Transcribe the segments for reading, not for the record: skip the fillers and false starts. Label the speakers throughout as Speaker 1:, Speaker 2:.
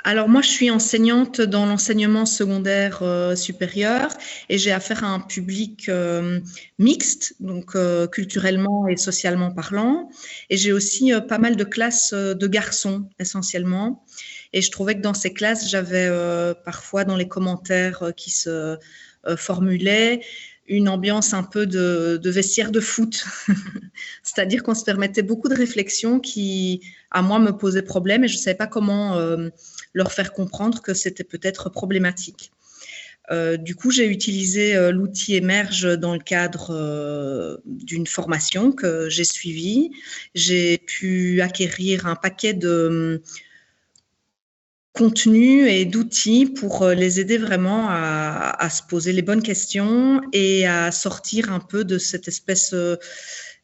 Speaker 1: Alors moi, je suis enseignante dans l'enseignement secondaire supérieur et j'ai affaire à un public mixte, donc culturellement et socialement parlant. Et j'ai aussi pas mal de classes de garçons essentiellement. Et je trouvais que dans ces classes, j'avais parfois dans les commentaires qui se formulaient une ambiance un peu de vestiaire de foot. C'est-à-dire qu'on se permettait beaucoup de réflexions qui, à moi, me posaient problème et je ne savais pas comment leur faire comprendre que c'était peut-être problématique. Du coup, j'ai utilisé l'outil Emerge dans le cadre d'une formation que j'ai suivie. J'ai pu acquérir un paquet de contenus et d'outils pour les aider vraiment à se poser les bonnes questions et à sortir un peu de cette espèce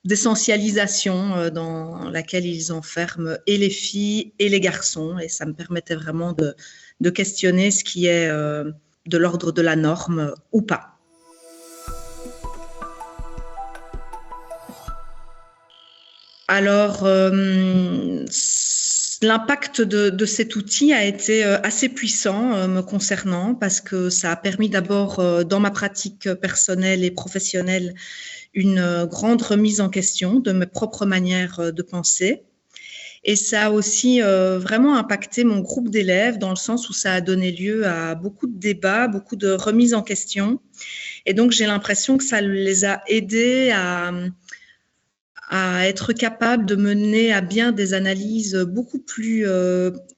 Speaker 1: d'essentialisation dans laquelle ils enferment et les filles et les garçons. Et ça me permettait vraiment de questionner ce qui est de l'ordre de la norme ou pas. Alors, l'impact de cet outil a été assez puissant me concernant parce que ça a permis d'abord, dans ma pratique personnelle et professionnelle, une grande remise en question de mes propres manières de penser. Et ça a aussi vraiment impacté mon groupe d'élèves dans le sens où ça a donné lieu à beaucoup de débats, beaucoup de remises en question. Et donc, j'ai l'impression que ça les a aidés à être capables de mener à bien des analyses beaucoup plus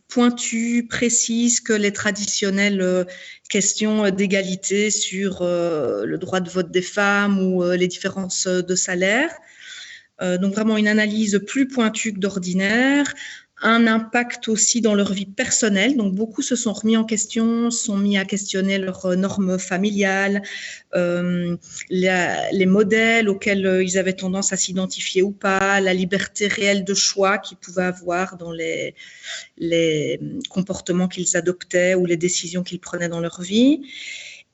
Speaker 1: pointues, précises que les traditionnelles questions d'égalité sur le droit de vote des femmes ou les différences de salaire. Donc vraiment une analyse plus pointue que d'ordinaire, un impact aussi dans leur vie personnelle. Donc beaucoup se sont remis en question, sont mis à questionner leurs normes familiales, les modèles auxquels ils avaient tendance à s'identifier ou pas, la liberté réelle de choix qu'ils pouvaient avoir dans les comportements qu'ils adoptaient ou les décisions qu'ils prenaient dans leur vie.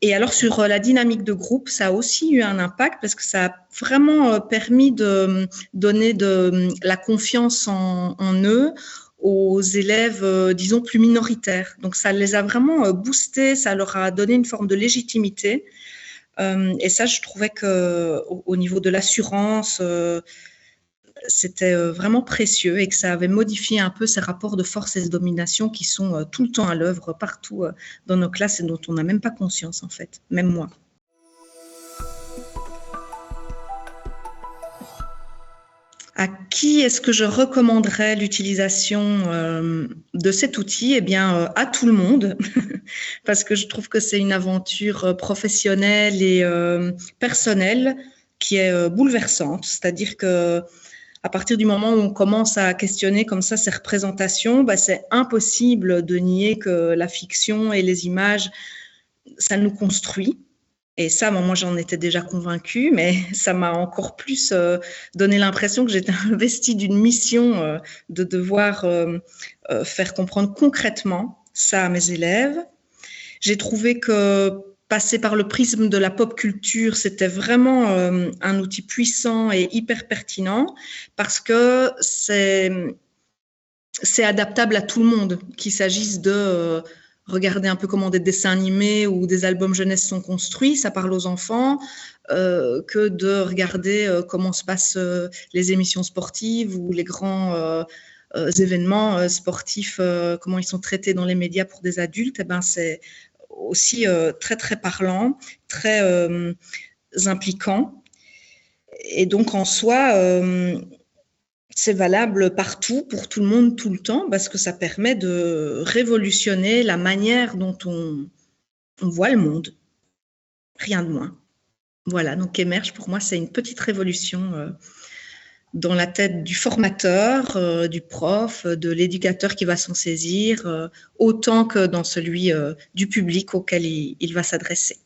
Speaker 1: Et alors sur la dynamique de groupe, ça a aussi eu un impact parce que ça a vraiment permis de donner de la confiance en eux aux élèves, disons, plus minoritaires. Donc ça les a vraiment boostés, ça leur a donné une forme de légitimité. Et ça, je trouvais qu'au niveau de l'assurance, c'était vraiment précieux et que ça avait modifié un peu ces rapports de force et de domination qui sont tout le temps à l'œuvre partout dans nos classes et dont on n'a même pas conscience en fait, même moi. À qui est-ce que je recommanderais l'utilisation de cet outil ? Eh bien, à tout le monde, parce que je trouve que c'est une aventure professionnelle et personnelle qui est bouleversante. C'est-à-dire que à partir du moment où on commence à questionner comme ça ces représentations, c'est impossible de nier que la fiction et les images, ça nous construit. Et ça, moi, j'en étais déjà convaincue, mais ça m'a encore plus donné l'impression que j'étais investie d'une mission de devoir faire comprendre concrètement ça à mes élèves. J'ai trouvé que passer par le prisme de la pop culture, c'était vraiment un outil puissant et hyper pertinent parce que c'est adaptable à tout le monde, qu'il s'agisse de regarder un peu comment des dessins animés ou des albums jeunesse sont construits, ça parle aux enfants, que de regarder comment se passent les émissions sportives ou les grands événements sportifs, comment ils sont traités dans les médias pour des adultes. C'est aussi très très parlant, très impliquant. Et donc en soi, c'est valable partout, pour tout le monde, tout le temps, parce que ça permet de révolutionner la manière dont on voit le monde. Rien de moins. Voilà, donc Emerge, pour moi, c'est une petite révolution dans la tête du formateur, du prof, de l'éducateur qui va s'en saisir, autant que dans celui du public auquel il va s'adresser.